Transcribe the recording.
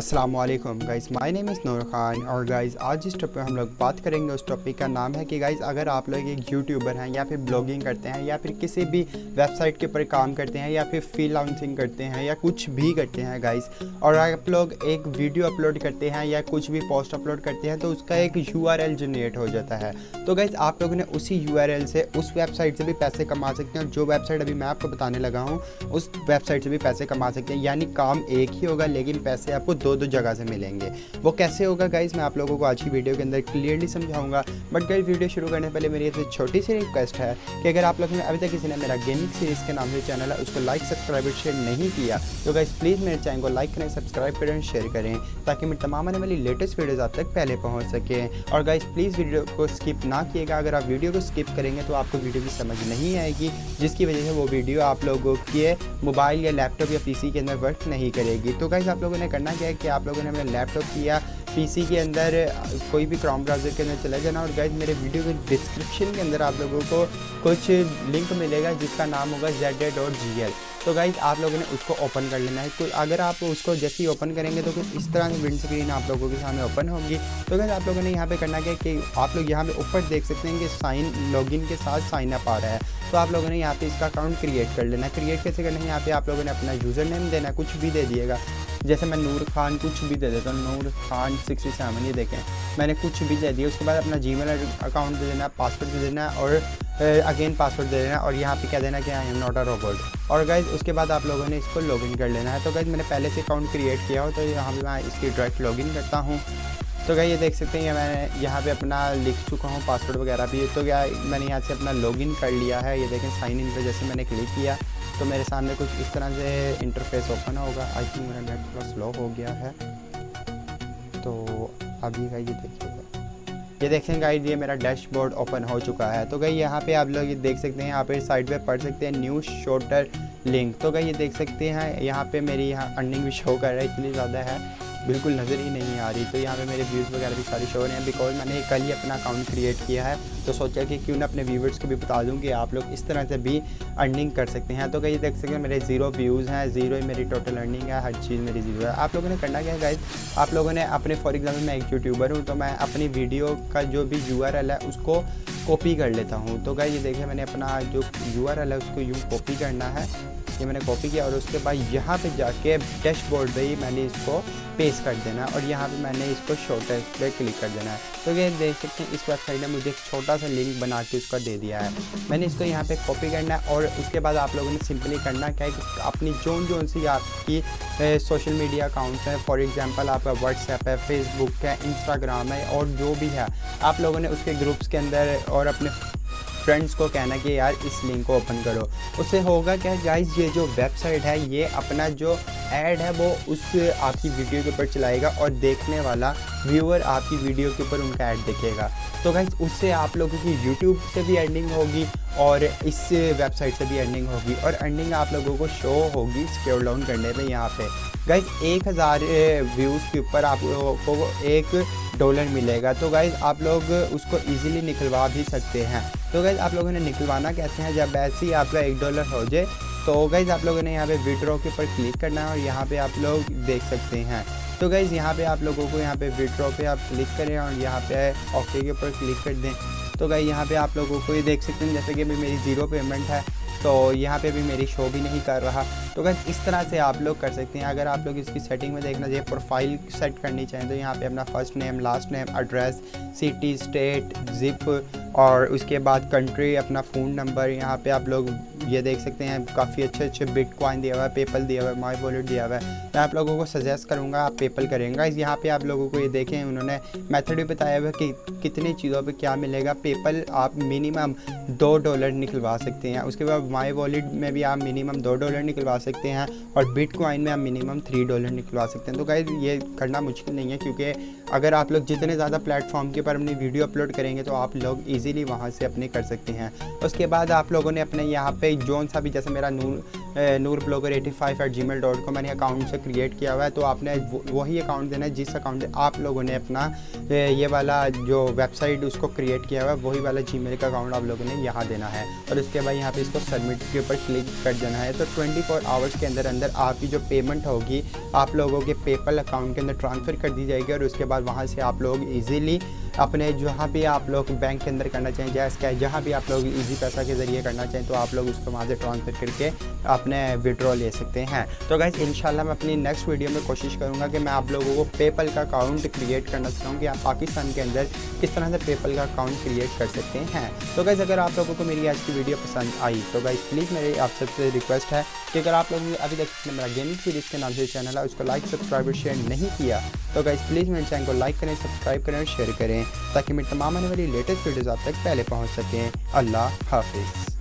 अस्सलामुअलैकुम guys, my name is नूर खान। और guys आज इस टॉपिक पे हम लोग बात करेंगे। उस टॉपिक का नाम है कि गाइस अगर आप लोग एक यूट्यूबर हैं या फिर ब्लॉगिंग करते हैं या फिर किसी भी वेबसाइट के ऊपर काम करते हैं या फिर फ्रीलांसिंग करते हैं या कुछ भी करते हैं गाइस, और आप लोग एक वीडियो अपलोड करते हैं या कुछ भी पोस्ट अपलोड करते हैं तो उसका एक URL जनरेट हो जाता है। तो गाइस आप लोगों ने उसी URL से उस वेबसाइट से भी पैसे कमा सकते हैं, और जो वेबसाइट अभी मैं आपको बताने लगा हूँ उस वेबसाइट से भी पैसे कमा सकते हैं। यानी काम एक ही होगा लेकिन पैसे आपको दो जगह से मिलेंगे। वो कैसे होगा गाइस, मैं आप लोगों को आज की वीडियो के अंदर क्लियरली समझाऊंगा। बट गाइस वीडियो शुरू करने से पहले मेरी एक छोटी सी रिक्वेस्ट है कि अगर आप लोगों ने अभी तक किसी ने मेरा गेमिंग सीरीज़ के नाम से चैनल है उसको लाइक, सब्सक्राइब और शेयर नहीं किया तो गाइस प्लीज़ मेरे चैनल को लाइक करें, सब्सक्राइब करें और शेयर करें ताकि मेरी तमाम आने वाली लेटेस्ट वीडियोज़ आप तक पहले पहुँच सकें। और गाइस प्लीज़ वीडियो को स्किप ना किएगा। अगर आप वीडियो को स्किप करेंगे तो आपको वीडियो की समझ नहीं आएगी, जिसकी वजह से वो वीडियो आप लोगों के मोबाइल या लैपटॉप या PC के अंदर वर्क नहीं करेगी। तो गाइस आप लोगों ने करना क्या है कि आप लोगों ने अपने लैपटॉप या PC के अंदर कोई भी क्रोम ब्राउज़र के अंदर चला जाना, और गाइस मेरे वीडियो के डिस्क्रिप्शन के अंदर आप लोगों को कुछ लिंक मिलेगा जिसका नाम होगा ZA.gl। तो गाइस आप लोगों ने उसको ओपन कर लेना है। कोई अगर आप उसको जैसे ही ओपन करेंगे तो कुछ इस तरह से विंड स्क्रीन आप लोगों के सामने ओपन होगी। तो गाइस आप लोगों ने यहाँ पे करना क्या है कि आप लोग यहाँ पे ऊपर देख सकते हैं कि लॉगिन के साथ साइन अप आ रहा है। तो आप लोगों ने यहाँ पे इसका अकाउंट क्रिएट कर लेना है। क्रिएट कैसे करना है, यहाँ पे आप लोगों ने अपना यूज़र नेम देना है, कुछ भी दे दिएगा। जैसे मैं नूर खान कुछ भी दे देता हूँ, नूर खान 67, ये देखें मैंने कुछ भी दे दिया। उसके बाद अपना जीमेल अकाउंट दे देना है, पासवर्ड दे देना है और अगेन पासवर्ड दे देना है, और यहाँ पे क्या देना है कि I am not a robot. और गाइज उसके बाद आप लोगों ने इसको लॉगिन कर लेना है। तो गाइज मैंने पहले से अकाउंट क्रिएट किया हो तो यहाँ पे मैं इसकी डायरेक्ट लॉगिन करता हूँ। तो क्या ये देख सकते हैं मैंने यहाँ पे अपना लिख चुका हूँ पासवर्ड वगैरह भी। तो क्या मैंने यहाँ से अपना लॉगिन कर लिया है। ये देखें साइन इन पे जैसे मैंने क्लिक किया तो मेरे सामने कुछ इस तरह से इंटरफेस ओपन होगा। आई थिंक मेरा नेट थोड़ा स्लो हो गया है तो अभी का ये देखें गाइस ये मेरा डैशबोर्ड ओपन हो चुका है। तो गाइस यहाँ पे आप लोग ये देख सकते हैं, यहाँ पे साइड पे पढ़ सकते हैं न्यू शॉर्टर लिंक। तो गाइस ये देख सकते हैं यहाँ पे मेरी यहाँ अर्निंग भी शो कर रहा है, इतनी ज़्यादा है बिल्कुल नज़र ही नहीं आ रही। तो यहाँ पे मेरे व्यूज़ वगैरह भी सारे शो हो रहे हैं बिकॉज मैंने कल ही अपना अकाउंट क्रिएट किया है। तो सोचा कि क्यों ना अपने व्यूवर्स को भी बता दूँ कि आप लोग इस तरह से भी अर्निंग कर सकते हैं। तो कहीं देख सकते हैं मेरे 0 व्यूज़ हैं, 0 ही मेरी टोटल अर्निंग है, हर चीज़ मेरी 0 है। आप लोगों ने करना क्या है गाइस, आप लोगों ने अपने फॉर एग्जाम्पल मैं एक यूट्यूबर हूँ तो मैं अपनी वीडियो का जो भी URL है उसको कॉपी कर लेता हूँ। तो गाइस ये देखिए मैंने अपना जो URL है उसको यूँ कॉपी करना है, ये मैंने कॉपी किया और उसके बाद यहाँ पे जाके डैशबोर्ड पे ही मैंने इसको पेस्ट कर देना है और यहाँ पे मैंने इसको शॉर्टेन पे क्लिक कर देना है। तो ये देख सकते हैं इस वेबसाइट ने मुझे एक छोटा सा लिंक बना के उसका दे दिया है। मैंने इसको यहाँ पे कॉपी करना है और उसके बाद आप लोगों ने सिंपली करना क्या है कि अपनी जोन सी आपकी सोशल मीडिया अकाउंट्स हैं, फॉर एग्जांपल आपका व्हाट्सएप है, फेसबुक है, इंस्टाग्राम है और जो भी है आप लोगों ने उसके ग्रुप्स के अंदर और अपने फ्रेंड्स को कहना कि यार इस लिंक को ओपन करो। उससे होगा क्या गाइस, ये जो वेबसाइट है ये अपना जो ऐड है वो उस आपकी वीडियो के ऊपर चलाएगा और देखने वाला व्यूअर आपकी वीडियो के ऊपर उनका ऐड देखेगा। तो गाइस उससे आप लोगों की यूट्यूब से भी अर्निंग होगी और इस वेबसाइट से भी अर्निंग होगी, और अर्निंग आप लोगों को शो होगी स्क्रॉल डाउन करने पे। यहाँ पे गाइस 1000 व्यूज़ के ऊपर आप लोगों को $1 मिलेगा। तो गाइस आप लोग उसको इजीली निकलवा भी सकते हैं। तो गाइस आप लोगों ने निकलवाना कैसे हैं, जब ऐसे ही आपका $1 हो जाए तो गाइस आप लोगों ने यहाँ पे विड्रॉ के ऊपर क्लिक करना है और यहाँ पे आप लोग देख सकते हैं। तो गाइस यहाँ पे आप लोगों को यहाँ पे विड्रॉ पे आप क्लिक करें और यहाँ पे ओके के ऊपर क्लिक कर दें। तो गाइस यहाँ पे आप लोगों को ये देख सकते हैं जैसे कि अभी मेरी 0 पेमेंट है तो यहाँ पे भी मेरी शो भी नहीं कर रहा। तो गाइस इस तरह से आप लोग कर सकते हैं। अगर आप लोग इसकी सेटिंग में देखना चाहिए, प्रोफाइल सेट करनी चाहिए तो यहाँ पे अपना first name, last name, address, city, state, zip और उसके बाद कंट्री, अपना फ़ोन नंबर। यहाँ पे आप लोग ये देख सकते हैं काफ़ी अच्छे बिटकॉइन दिया हुआ है, पेपल दिया हुआ है, माई वॉलेट दिया हुआ है। मैं आप लोगों को सजेस्ट करूँगा आप पेपल करेंगे। यहाँ पे आप लोगों को ये देखें उन्होंने मेथड भी बताया हुआ कि कितनी चीज़ों पे क्या मिलेगा। पेपल आप मिनिमम $2 निकलवा सकते हैं, उसके बाद माई वॉलेट में भी आप मिनिमम $2 निकलवा सकते हैं और बिटकॉइन में आप मिनिमम $3 निकलवा सकते हैं। तो गाइस ये करना मुश्किल नहीं है क्योंकि अगर आप लोग जितने ज़्यादा प्लेटफॉर्म के ऊपर अपनी वीडियो अपलोड करेंगे तो आप लोग इजीली वहाँ से अपने कर सकते हैं। उसके बाद आप लोगों ने अपने यहाँ पे जोन सा भी जैसे मेरा नूर noorblogger85@gmail.com मैंने अकाउंट से क्रिएट किया हुआ है। तो आपने वही अकाउंट देना है जिस अकाउंट से आप लोगों ने अपना ये वाला जो वेबसाइट उसको क्रिएट किया हुआ है, वही वाला जीमेल का अकाउंट आप लोगों ने यहाँ देना है। और उसके बाद यहाँ पे इसको सबमिट के ऊपर क्लिक कर देना है। तो 24 आवर्स के अंदर अंदर आपकी जो पेमेंट होगी आप लोगों के पेपल अकाउंट के अंदर ट्रांसफ़र कर दी जाएगी। और उसके बाद वहाँ से आप लोग ईज़िली अपने जहाँ भी आप लोग बैंक के अंदर करना चाहें, जहाँ भी आप लोग इजी पैसा के ज़रिए करना चाहें, तो आप लोग उसको वहाँ से ट्रांसफ़र करके अपने विड्रॉ ले सकते हैं। तो गाइस इंशाल्लाह मैं अपनी नेक्स्ट वीडियो में कोशिश करूँगा कि मैं आप लोगों को पेपल का अकाउंट क्रिएट करना सिखाऊँ कि आप पाकिस्तान के अंदर किस तरह से पेपल का अकाउंट क्रिएट कर सकते हैं। तो गाइस अगर आप लोगों को मेरी आज की वीडियो पसंद आई तो गाइस प्लीज़ मेरी आप सबसे रिक्वेस्ट है कि अगर आप लोगों ने अभी तक मेरा गेमिंग सीरीज़ के नाम से चैनल है उसको लाइक, सब्सक्राइब और शेयर नहीं किया तो गाइस प्लीज़ मेरे चैनल को लाइक करें, सब्सक्राइब करें और शेयर करें ताकि मेरी तमाम आने वाली लेटेस्ट वीडियोज़ आप तक पहले पहुंच सकें। अल्लाह हाफिज़।